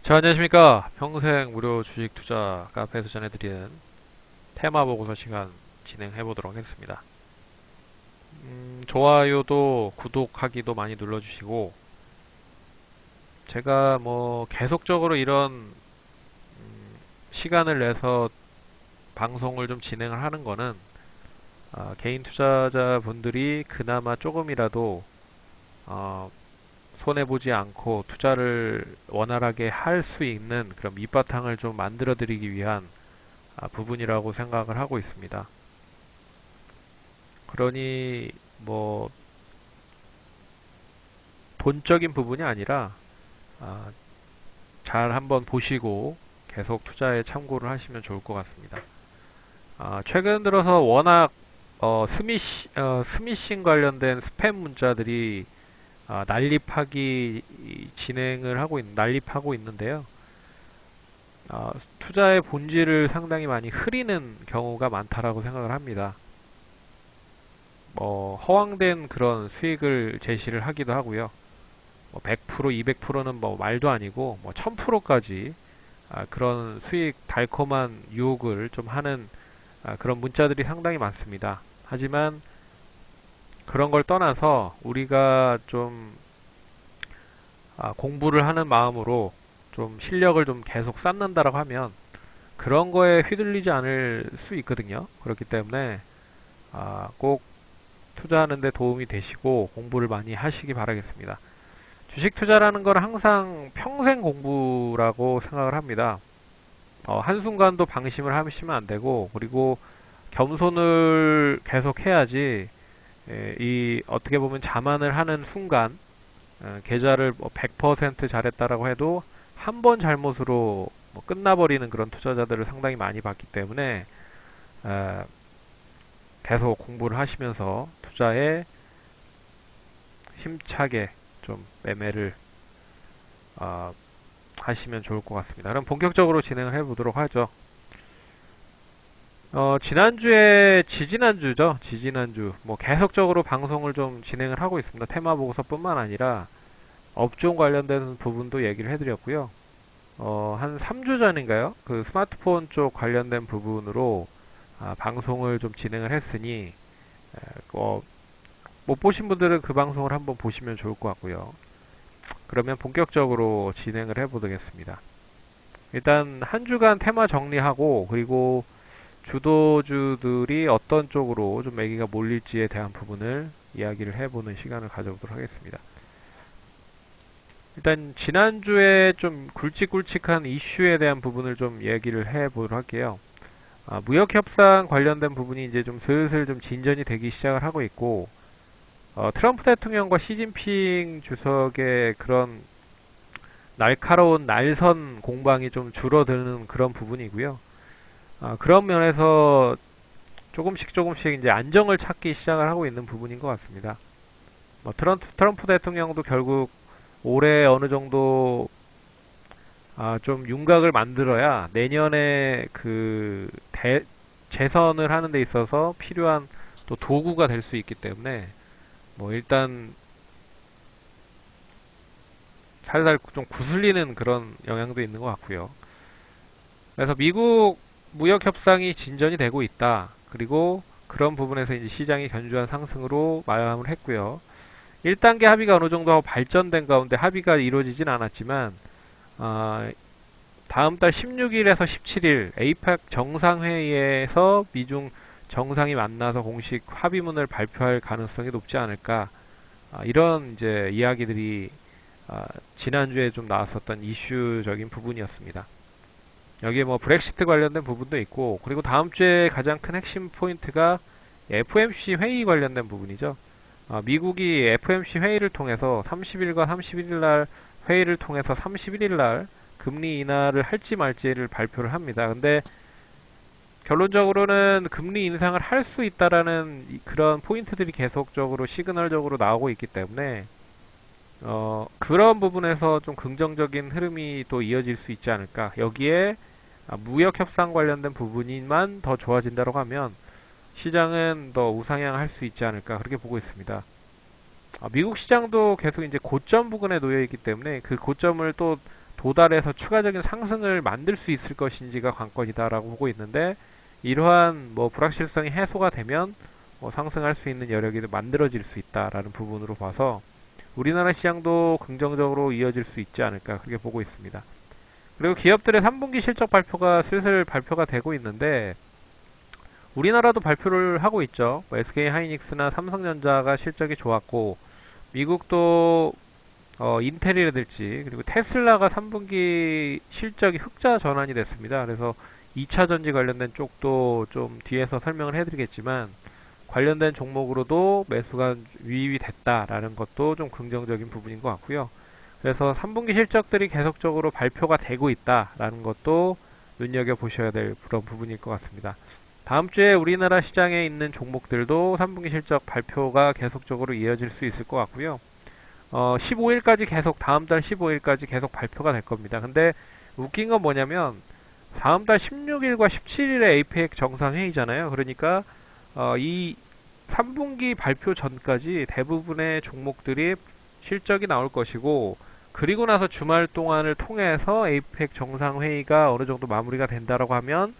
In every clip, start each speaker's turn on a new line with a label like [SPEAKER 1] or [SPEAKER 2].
[SPEAKER 1] 자, 안녕하십니까. 평생 무료 주식 투자 카페에서 전해드리는 테마 보고서 시간 진행해 보도록 하겠습니다. 좋아요도 구독하기도 많이 눌러주시고, 제가 뭐 계속적으로 이런 시간을 내서 방송을 좀 진행을 하는 거는 개인 투자자분들이 그나마 조금이라도 어, 손해보지 않고 투자를 원활하게 할 수 있는 그런 밑바탕을 좀 만들어 드리기 위한 부분이라고 생각을 하고 있습니다. 그러니 뭐 돈적인 부분이 아니라 아, 잘 한번 보시고 계속 투자에 참고를 하시면 좋을 것 같습니다. 최근 들어서 워낙 스미싱 관련된 스팸 문자들이 난립하고 있는데요. 투자의 본질을 상당히 많이 흐리는 경우가 많다라고 생각을 합니다. 허황된 그런 수익을 제시를 하기도 하고요. 100%, 200%는 뭐 말도 아니고 뭐 1000%까지 그런 수익 달콤한 유혹을 좀 하는 그런 문자들이 상당히 많습니다. 하지만 그런 걸 떠나서 우리가 좀 공부를 하는 마음으로 좀 실력을 좀 계속 쌓는다라고 하면 그런 거에 휘둘리지 않을 수 있거든요. 그렇기 때문에 꼭 투자하는 데 도움이 되시고 공부를 많이 하시기 바라겠습니다. 주식 투자라는 건 항상 평생 공부라고 생각을 합니다. 한순간도 방심을 하시면 안 되고, 그리고 겸손을 계속 해야지, 이, 어떻게 보면 자만을 하는 순간, 계좌를 뭐 100% 잘했다라고 해도 한 번 잘못으로 뭐 끝나버리는 그런 투자자들을 상당히 많이 봤기 때문에, 에, 계속 공부를 하시면서 투자에 힘차게 좀 매매를 어, 하시면 좋을 것 같습니다. 그럼 본격적으로 진행을 해보도록 하죠. 지지난주죠. 지지난주. 뭐 계속적으로 방송을 좀 진행을 하고 있습니다. 테마 보고서뿐만 아니라 업종 관련된 부분도 얘기를 해드렸고요. 한 3주 전인가요? 그 스마트폰 쪽 관련된 부분으로 방송을 좀 진행을 했으니, 어, 못 보신 분들은 그 방송을 한번 보시면 좋을 것 같고요. 그러면 본격적으로 진행을 해보겠습니다. 일단 한 주간 테마 정리하고 그리고 주도주들이 어떤 쪽으로 좀 매기가 몰릴지에 대한 부분을 이야기를 해보는 시간을 가져보도록 하겠습니다. 일단 지난주에 좀 굵직굵직한 이슈에 대한 부분을 좀 얘기를 해보도록 할게요. 무역 협상 관련된 부분이 이제 좀 슬슬 좀 진전이 되기 시작을 하고 있고, 트럼프 대통령과 시진핑 주석의 그런 날카로운 날선 공방이 좀 줄어드는 그런 부분이고요. 그런 면에서 조금씩 이제 안정을 찾기 시작을 하고 있는 부분인 것 같습니다. 트럼프 대통령도 결국 올해 어느 정도 좀 윤곽을 만들어야 내년에 재선을 하는 데 있어서 필요한 또 도구가 될 수 있기 때문에 뭐 일단 살살 좀 구슬리는 그런 영향도 있는 것 같고요. 그래서 미국 무역 협상이 진전이 되고 있다. 그리고 그런 부분에서 이제 시장이 견조한 상승으로 마감을 했고요. 1단계 합의가 어느 정도 발전된 가운데 합의가 이루어지진 않았지만 다음 달 16일에서 17일 에이팍 정상회의에서 미중 정상이 만나서 공식 합의문을 발표할 가능성이 높지 않을까. 이런 이제 이야기들이 지난주에 좀 나왔었던 이슈적인 부분이었습니다. 여기에 뭐 브렉시트 관련된 부분도 있고, 그리고 다음 주에 가장 큰 핵심 포인트가 FOMC 회의 관련된 부분이죠. 미국이 FOMC 회의를 통해서 30일과 31일 날 회의를 통해서 31일 날 금리 인하를 할지 말지를 발표를 합니다. 근데 결론적으로는 금리 인상을 할 수 있다라는 그런 포인트들이 계속적으로 시그널적으로 나오고 있기 때문에 그런 부분에서 좀 긍정적인 흐름이 또 이어질 수 있지 않을까. 여기에 무역 협상 관련된 부분이만 더 좋아진다고 하면 시장은 더 우상향할 수 있지 않을까 그렇게 보고 있습니다. 미국 시장도 계속 이제 고점 부근에 놓여 있기 때문에 그 고점을 또 도달해서 추가적인 상승을 만들 수 있을 것인지가 관건이다라고 보고 있는데, 이러한 뭐 불확실성이 해소가 되면 상승할 수 있는 여력이 만들어질 수 있다라는 부분으로 봐서 우리나라 시장도 긍정적으로 이어질 수 있지 않을까 그렇게 보고 있습니다. 그리고 기업들의 3분기 실적 발표가 슬슬 발표가 되고 있는데, 우리나라도 발표를 하고 있죠. SK 하이닉스나 삼성전자가 실적이 좋았고, 미국도 인텔이라든지 그리고 테슬라가 3분기 실적이 흑자 전환이 됐습니다. 그래서 2차 전지 관련된 쪽도 좀 뒤에서 설명을 해드리겠지만, 관련된 종목으로도 매수가 유입이 됐다라는 것도 좀 긍정적인 부분인 것 같고요. 그래서 3분기 실적들이 계속적으로 발표가 되고 있다라는 것도 눈여겨보셔야 될 그런 부분일 것 같습니다. 다음 주에 우리나라 시장에 있는 종목들도 3분기 실적 발표가 계속적으로 이어질 수 있을 것 같고요. 15일까지 계속, 다음 달 15일까지 계속 발표가 될 겁니다. 근데 웃긴 건 뭐냐면, 다음 달 16일과 17일에 APEC 정상회의잖아요. 그러니까 이 3분기 발표 전까지 대부분의 종목들이 실적이 나올 것이고, 그리고 나서 주말 동안을 통해서 APEC 정상회의가 어느 정도 마무리가 된다라고 하면,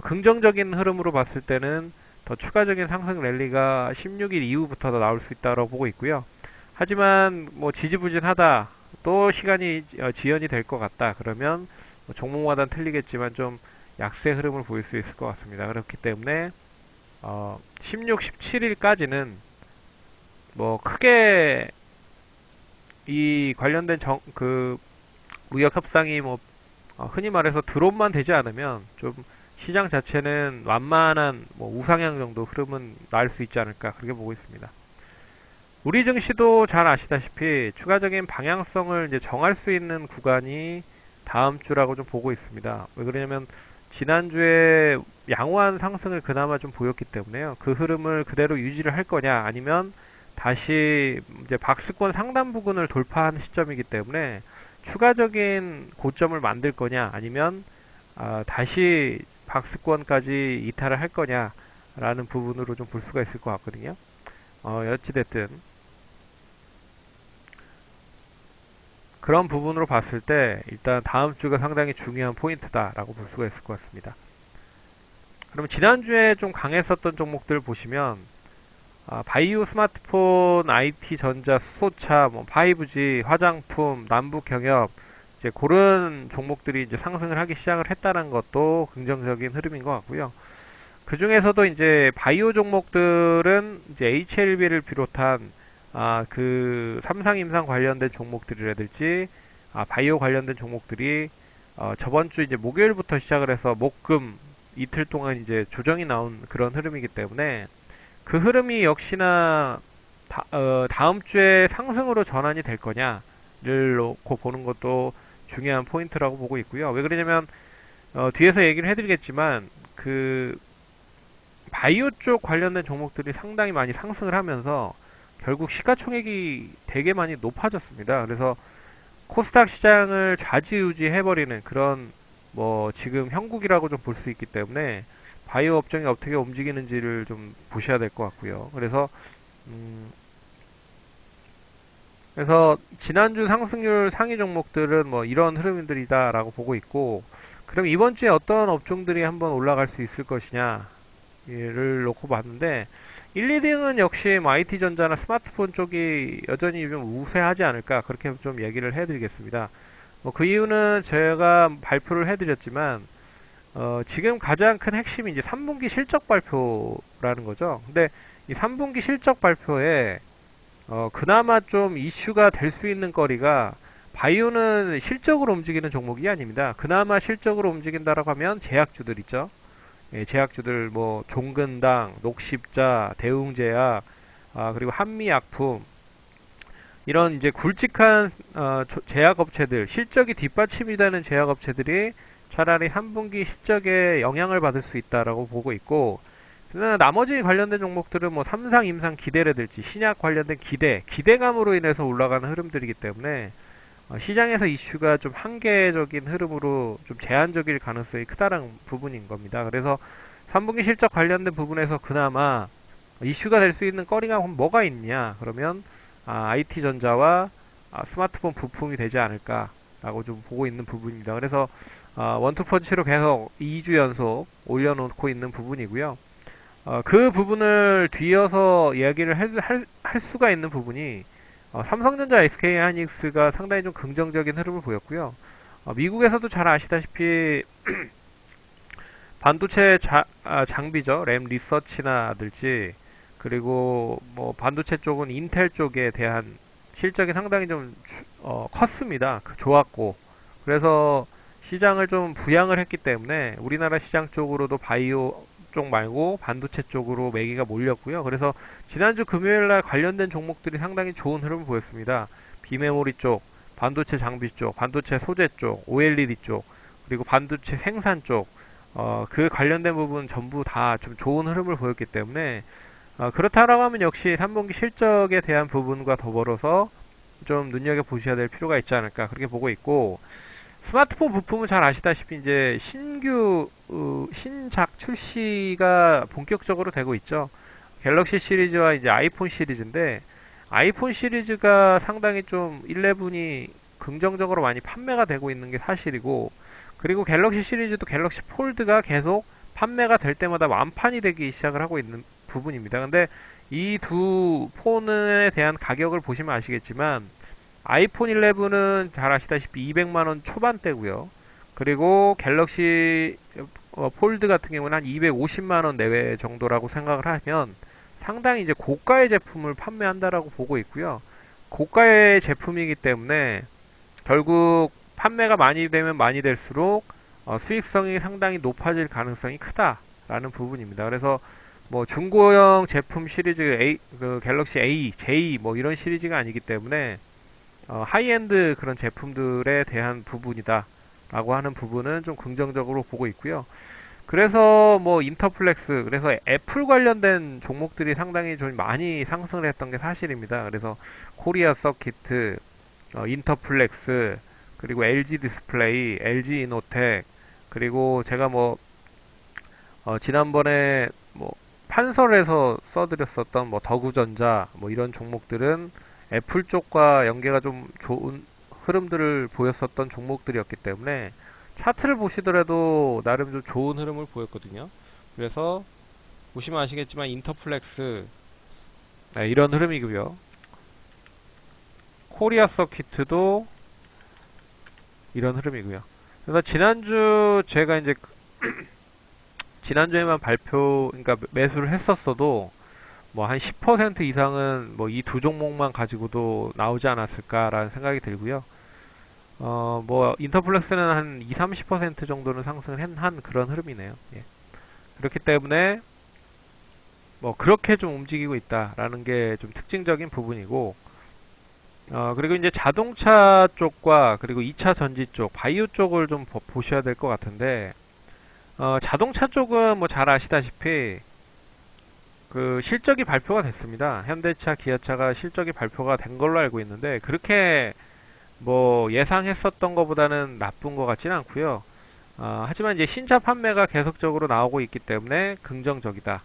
[SPEAKER 1] 긍정적인 흐름으로 봤을 때는 더 추가적인 상승 랠리가 16일 이후부터 더 나올 수 있다고 보고 있고요. 하지만 뭐 지지부진하다, 또 시간이 지연이 될 것 같다 그러면 뭐 종목마다 틀리겠지만 좀 약세 흐름을 보일 수 있을 것 같습니다. 그렇기 때문에 16, 17일까지는 뭐 크게 이 관련된 무역 협상이 뭐 흔히 말해서 드롭만 되지 않으면 좀 시장 자체는 완만한 뭐 우상향 정도 흐름은 나올 수 있지 않을까 그렇게 보고 있습니다. 우리 증시도 잘 아시다시피 추가적인 방향성을 이제 정할 수 있는 구간이 다음 주라고 좀 보고 있습니다. 왜 그러냐면 지난주에 양호한 상승을 그나마 좀 보였기 때문에요. 그 흐름을 그대로 유지를 할 거냐, 아니면 다시 이제 박스권 상단 부근을 돌파한 시점이기 때문에 추가적인 고점을 만들 거냐, 아니면 다시 박스권까지 이탈을 할 거냐라는 부분으로 좀 볼 수가 있을 것 같거든요. 어찌됐든 그런 부분으로 봤을 때 일단 다음 주가 상당히 중요한 포인트다라고 볼 수가 있을 것 같습니다. 그럼 지난주에 좀 강했었던 종목들 보시면 바이오, 스마트폰, IT, 전자, 수소차, 뭐 5G, 화장품, 남북경협, 이제 그런 종목들이 이제 상승을 하기 시작을 했다는 것도 긍정적인 흐름인 것 같고요. 그 중에서도 이제 바이오 종목들은 이제 HLB를 비롯한 그 삼상 임상 관련된 종목들이라든지 바이오 관련된 종목들이 저번 주 이제 목요일부터 시작을 해서 목금 이틀 동안 이제 조정이 나온 그런 흐름이기 때문에 그 흐름이 역시나 다음 주에 상승으로 전환이 될 거냐를 놓고 보는 것도 중요한 포인트라고 보고 있고요. 왜 그러냐면 뒤에서 얘기를 해드리겠지만 그 바이오 쪽 관련된 종목들이 상당히 많이 상승을 하면서 결국 시가총액이 되게 많이 높아졌습니다. 그래서 코스닥 시장을 좌지우지 해버리는 그런 뭐 지금 형국이라고 좀 볼 수 있기 때문에 바이오 업종이 어떻게 움직이는지를 좀 보셔야 될 것 같고요. 음, 그래서 지난주 상승률 상위 종목들은 뭐 이런 흐름들이다라고 보고 있고, 그럼 이번 주에 어떤 업종들이 한번 올라갈 수 있을 것이냐를 놓고 봤는데 1, 2등은 역시 뭐 IT전자나 스마트폰 쪽이 여전히 좀 우세하지 않을까 그렇게 좀 얘기를 해드리겠습니다. 뭐 그 이유는 제가 발표를 해드렸지만 지금 가장 큰 핵심이 이제 3분기 실적 발표라는 거죠. 근데 이 3분기 실적 발표에 그나마 좀 이슈가 될 수 있는 거리가, 바이오는 실적으로 움직이는 종목이 아닙니다. 그나마 실적으로 움직인다라고 하면 제약주들 있죠. 예, 제약주들 뭐 종근당, 녹십자, 대웅제약, 그리고 한미약품, 이런 이제 굵직한 제약업체들, 실적이 뒷받침이 되는 제약업체들이 차라리 3분기 실적에 영향을 받을 수 있다라고 보고 있고, 그러나 나머지 관련된 종목들은 뭐 삼상, 임상 기대라든지 신약 관련된 기대감으로 인해서 올라가는 흐름들이기 때문에 시장에서 이슈가 좀 한계적인 흐름으로 좀 제한적일 가능성이 크다는 부분인 겁니다. 그래서 3분기 실적 관련된 부분에서 그나마 이슈가 될 수 있는 거리가 뭐가 있냐? 그러면 IT전자와 스마트폰 부품이 되지 않을까. 라고 좀 보고 있는 부분입니다. 그래서 원투펀치로 계속 2주 연속 올려놓고 있는 부분이고요. 그 부분을 뒤어서 이야기를 할 수가 있는 부분이 삼성전자 SK 하이닉스가 상당히 좀 긍정적인 흐름을 보였고요. 미국에서도 잘 아시다시피 반도체 장비죠. 램 리서치나들지 그리고 뭐 반도체 쪽은 인텔 쪽에 대한 실적이 상당히 좀 컸습니다. 좋았고 그래서 시장을 좀 부양을 했기 때문에 우리나라 시장 쪽으로도 바이오 쪽 말고 반도체 쪽으로 매기가 몰렸고요. 그래서 지난주 금요일 날 관련된 종목들이 상당히 좋은 흐름을 보였습니다. 비메모리 쪽, 반도체 장비 쪽, 반도체 소재 쪽, OLED 쪽, 그리고 반도체 생산 쪽, 그 관련된 부분 전부 다 좀 좋은 흐름을 보였기 때문에 그렇다라고 하면 역시 3분기 실적에 대한 부분과 더불어서 좀 눈여겨보셔야 될 필요가 있지 않을까 그렇게 보고 있고 스마트폰 부품은 잘 아시다시피 이제 신작 출시가 본격적으로 되고 있죠. 갤럭시 시리즈와 이제 아이폰 시리즈인데 아이폰 시리즈가 상당히 좀 11이 긍정적으로 많이 판매가 되고 있는 게 사실이고 그리고 갤럭시 시리즈도 갤럭시 폴드가 계속 판매가 될 때마다 완판이 되기 시작을 하고 있는 부분입니다. 근데 이 두 폰에 대한 가격을 보시면 아시겠지만 아이폰 11은 잘 아시다시피 200만 원 초반대고요. 그리고 갤럭시 폴드 같은 경우는 한 250만 원 내외 정도라고 생각을 하면 상당히 이제 고가의 제품을 판매한다라고 보고 있고요. 고가의 제품이기 때문에 결국 판매가 많이 되면 많이 될수록 수익성이 상당히 높아질 가능성이 크다라는 부분입니다. 그래서 뭐 중고형 제품 시리즈 A, 그 갤럭시 A, J 뭐 이런 시리즈가 아니기 때문에 하이엔드 그런 제품들에 대한 부분이다 라고 하는 부분은 좀 긍정적으로 보고 있고요. 그래서 뭐 인터플렉스 그래서 애플 관련된 종목들이 상당히 좀 많이 상승을 했던 게 사실입니다. 그래서 코리아 서키트, 인터플렉스 그리고 LG 디스플레이, LG 이노텍 그리고 제가 뭐 지난번에 뭐 판설에서 써드렸었던 뭐 더구전자 뭐 이런 종목들은 애플 쪽과 연계가 좀 좋은 흐름들을 보였었던 종목들이었기 때문에 차트를 보시더라도 나름 좀 좋은 흐름을 보였거든요. 그래서 보시면 아시겠지만 인터플렉스 네, 이런 흐름이고요. 코리아 서키트도 이런 흐름이고요. 그래서 지난주 제가 이제 지난주에만 그러니까 매수를 했었어도 뭐 한 10% 이상은 뭐 이 두 종목만 가지고도 나오지 않았을까라는 생각이 들고요. 뭐 인터플렉스는 한 2, 30% 정도는 상승을 한 그런 흐름이네요. 예. 그렇기 때문에 뭐 그렇게 좀 움직이고 있다라는 게 좀 특징적인 부분이고 그리고 이제 자동차 쪽과 그리고 2차 전지 쪽, 바이오 쪽을 좀 보셔야 될 것 같은데 자동차 쪽은 뭐 잘 아시다시피 그 실적이 발표가 됐습니다. 현대차, 기아차가 실적이 발표가 된 걸로 알고 있는데 그렇게 뭐 예상했었던 것보다는 나쁜 것 같지는 않고요. 하지만 이제 신차 판매가 계속적으로 나오고 있기 때문에 긍정적이다.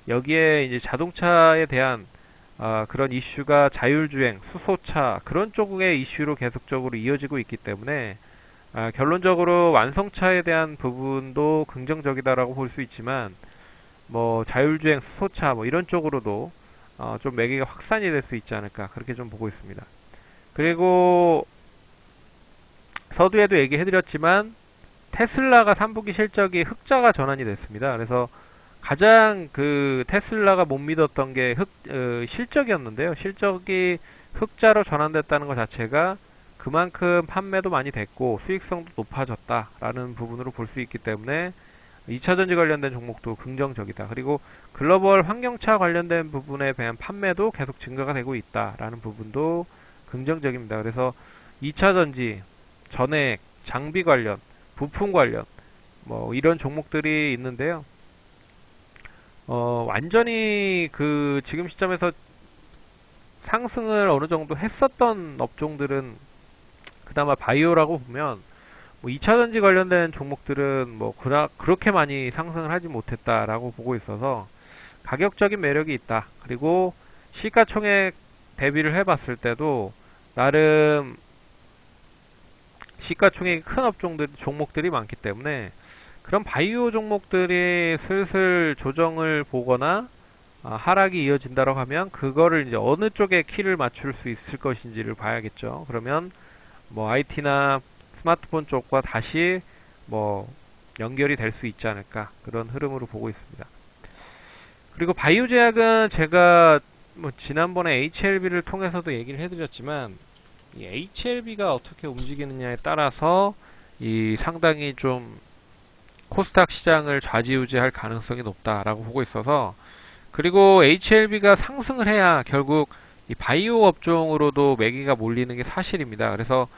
[SPEAKER 1] 여기에 이제 자동차에 대한 그런 이슈가 자율주행, 수소차 그런 쪽의 이슈로 계속적으로 이어지고 있기 때문에 결론적으로 완성차에 대한 부분도 긍정적이다라고 볼 수 있지만 뭐 자율주행, 수소차 뭐 이런 쪽으로도 좀 매기가 확산이 될 수 있지 않을까 그렇게 좀 보고 있습니다. 그리고 서두에도 얘기해드렸지만 테슬라가 3분기 실적이 흑자가 전환이 됐습니다. 그래서 가장 그 테슬라가 못 믿었던 게 실적이었는데요. 실적이 흑자로 전환됐다는 것 자체가 그만큼 판매도 많이 됐고 수익성도 높아졌다라는 부분으로 볼 수 있기 때문에 2차전지 관련된 종목도 긍정적이다. 그리고 글로벌 환경차 관련된 부분에 대한 판매도 계속 증가가 되고 있다라는 부분도 긍정적입니다. 그래서 2차전지, 전액, 장비 관련, 부품 관련 뭐 이런 종목들이 있는데요. 완전히 그 지금 시점에서 상승을 어느 정도 했었던 업종들은 그나마 바이오라고 보면 뭐 2차전지 관련된 종목들은 뭐 그렇게 많이 상승을 하지 못했다라고 보고 있어서 가격적인 매력이 있다. 그리고 시가총액 대비를 해봤을 때도 나름 시가총액이 큰 종목들이 많기 때문에 그런 바이오 종목들이 슬슬 조정을 보거나 하락이 이어진다고 하면 그거를 이제 어느 쪽에 키를 맞출 수 있을 것인지를 봐야겠죠. 그러면 뭐 IT나 스마트폰 쪽과 다시 뭐 연결이 될 수 있지 않을까 그런 흐름으로 보고 있습니다. 그리고 바이오 제약은 제가 뭐 지난번에 HLB를 통해서도 얘기를 해드렸지만 이 HLB가 어떻게 움직이느냐에 따라서 이 상당히 좀 코스닥 시장을 좌지우지할 가능성이 높다라고 보고 있어서 그리고 HLB가 상승을 해야 결국 이 바이오 업종으로도 매기가 몰리는 게 사실입니다. 그래서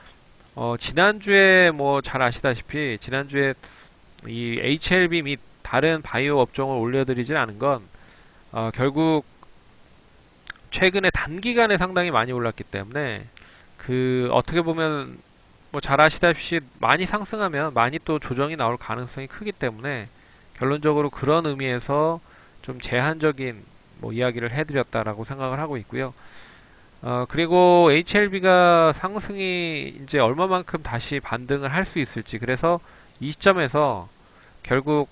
[SPEAKER 1] 지난주에 뭐 잘 아시다시피 지난주에 이 HLB 및 다른 바이오 업종을 올려드리진 않은 건 결국 최근에 단기간에 상당히 많이 올랐기 때문에 그 어떻게 보면 뭐 잘 아시다시피 많이 상승하면 많이 또 조정이 나올 가능성이 크기 때문에 결론적으로 그런 의미에서 좀 제한적인 뭐 이야기를 해드렸다라고 생각을 하고 있고요. 그리고 HLB가 상승이 이제 얼마만큼 다시 반등을 할 수 있을지 그래서 이 시점에서 결국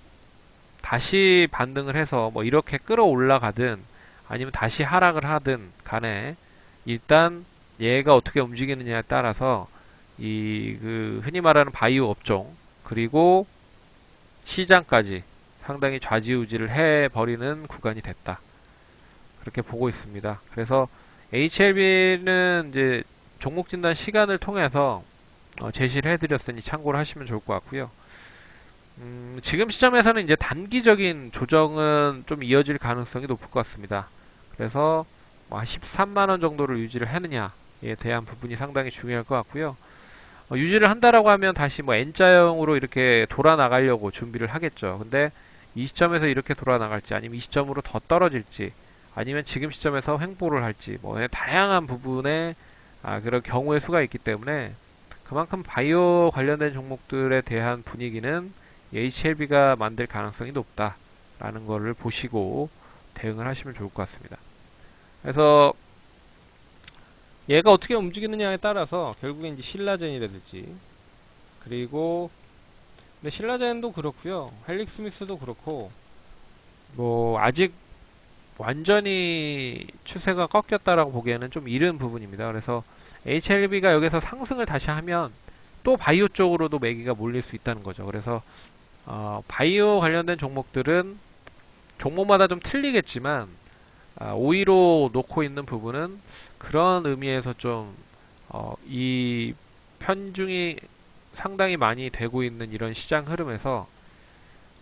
[SPEAKER 1] 다시 반등을 해서 뭐 이렇게 끌어올라가든 아니면 다시 하락을 하든 간에 일단 얘가 어떻게 움직이느냐에 따라서 이 그 흔히 말하는 바이오 업종 그리고 시장까지 상당히 좌지우지를 해버리는 구간이 됐다. 그렇게 보고 있습니다. 그래서 HLB는 이제 종목 진단 시간을 통해서 제시를 해드렸으니 참고를 하시면 좋을 것 같고요. 지금 시점에서는 이제 단기적인 조정은 좀 이어질 가능성이 높을 것 같습니다. 그래서 뭐 13만 원 정도를 유지를 하느냐에 대한 부분이 상당히 중요할 것 같고요. 유지를 한다라고 하면 다시 뭐 N자형으로 이렇게 돌아 나가려고 준비를 하겠죠. 근데 이 시점에서 이렇게 돌아 나갈지 아니면 이 시점으로 더 떨어질지 아니면 지금 시점에서 횡보를 할지 뭐 다양한 부분에 그런 경우의 수가 있기 때문에 그만큼 바이오 관련된 종목들에 대한 분위기는 HLB가 만들 가능성이 높다라는 것을 보시고 대응을 하시면 좋을 것 같습니다. 그래서 얘가 어떻게 움직이느냐에 따라서 결국에 이제 신라젠이라든지 그리고 근데 신라젠도 그렇고요. 헬릭스미스도 그렇고 뭐 아직 완전히 추세가 꺾였다라고 보기에는 좀 이른 부분입니다. 그래서 HLB가 여기서 상승을 다시 하면 또 바이오 쪽으로도 매기가 몰릴 수 있다는 거죠. 그래서 바이오 관련된 종목들은 종목마다 좀 틀리겠지만 5위로 놓고 있는 부분은 그런 의미에서 좀 이 편중이 상당히 많이 되고 있는 이런 시장 흐름에서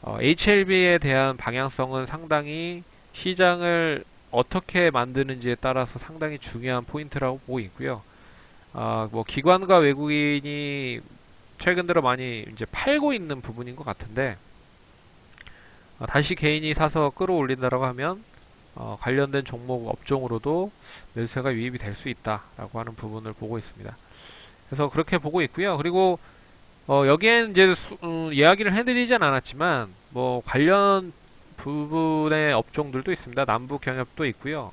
[SPEAKER 1] HLB에 대한 방향성은 상당히 시장을 어떻게 만드는지에 따라서 상당히 중요한 포인트라고 보고 있고요. 뭐 기관과 외국인이 최근 들어 많이 이제 팔고 있는 부분인 것 같은데 다시 개인이 사서 끌어올린다라고 하면 관련된 종목 업종으로도 매수세가 유입이 될 수 있다라고 하는 부분을 보고 있습니다. 그래서 그렇게 보고 있고요. 그리고 여기엔 이제 이야기를 해드리진 않았지만 뭐 관련 부분의 업종들도 있습니다. 남북 경협도 있고요.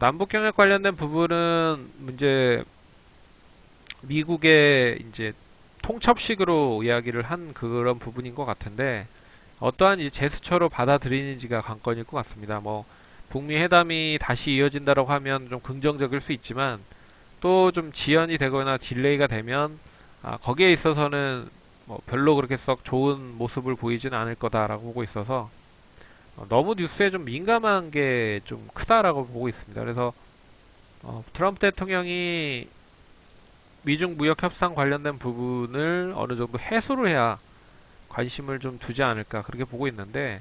[SPEAKER 1] 남북 경협 관련된 부분은 이제 미국의 이제 통첩식으로 이야기를 한 그런 부분인 것 같은데 어떠한 이제 제스처로 받아들이는지가 관건일 것 같습니다. 뭐 북미 회담이 다시 이어진다고 하면 좀 긍정적일 수 있지만 또 좀 지연이 되거나 딜레이가 되면 거기에 있어서는 뭐 별로 그렇게 썩 좋은 모습을 보이지는 않을 거다라고 보고 있어서 너무 뉴스에 좀 민감한 게 좀 크다라고 보고 있습니다. 그래서 트럼프 대통령이 미중 무역 협상 관련된 부분을 어느 정도 해소를 해야 관심을 좀 두지 않을까 그렇게 보고 있는데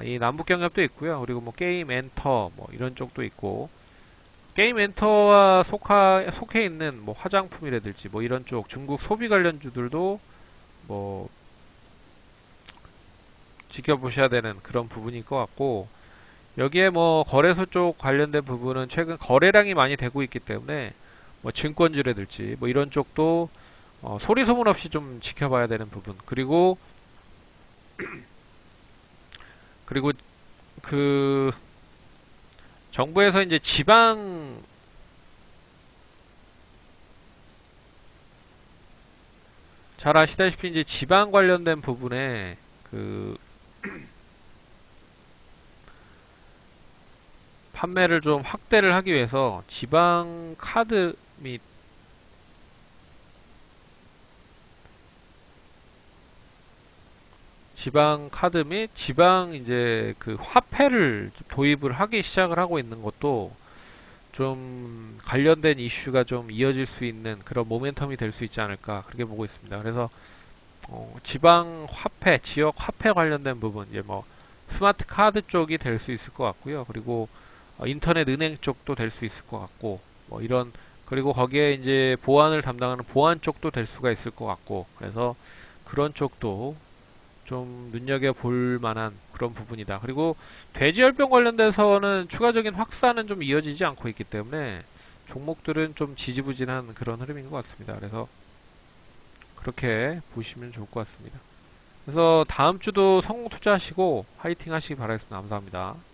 [SPEAKER 1] 이 남북 경협도 있고요. 그리고 뭐 게임 엔터 뭐 이런 쪽도 있고 게임 엔터와 속해 있는 뭐 화장품이라든지 뭐 이런 쪽 중국 소비 관련주들도 뭐 지켜보셔야 되는 그런 부분일 것 같고 여기에 뭐 거래소 쪽 관련된 부분은 최근 거래량이 많이 되고 있기 때문에 뭐 증권주라든지 뭐 이런 쪽도 소리 소문 없이 좀 지켜봐야 되는 부분 그리고 그 정부에서 이제 지방 잘 아시다시피 이제 지방 관련된 부분에 그 판매를 좀 확대를 하기 위해서 지방 카드 및 지방 카드 및 지방 이제 그 화폐를 도입을 하기 시작을 하고 있는 것도 좀 관련된 이슈가 좀 이어질 수 있는 그런 모멘텀이 될 수 있지 않을까 그렇게 보고 있습니다. 그래서 지방 화폐, 지역 화폐 관련된 부분 이제 뭐 스마트 카드 쪽이 될 수 있을 것 같고요. 그리고 인터넷 은행 쪽도 될 수 있을 것 같고 뭐 이런 그리고 거기에 이제 보안을 담당하는 보안 쪽도 될 수가 있을 것 같고 그래서 그런 쪽도 좀 눈여겨볼 만한 그런 부분이다. 그리고 돼지열병 관련돼서는 추가적인 확산은 좀 이어지지 않고 있기 때문에 종목들은 좀 지지부진한 그런 흐름인 것 같습니다. 그래서 그렇게 보시면 좋을 것 같습니다. 그래서 다음 주도 성공 투자하시고 화이팅 하시기 바라겠습니다. 감사합니다.